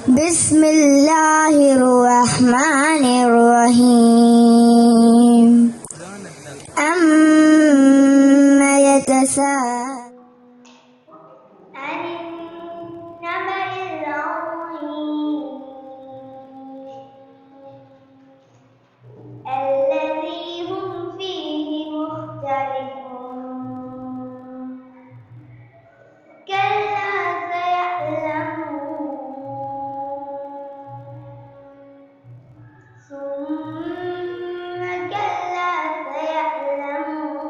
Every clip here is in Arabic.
بسم الله الرحمن الرحيم أما يتساءلون عن النبأ العظيم الذي هم فيه مختلفون كلا سيعلمون ثم كلا سيعلمون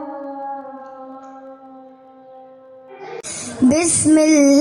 بسم الله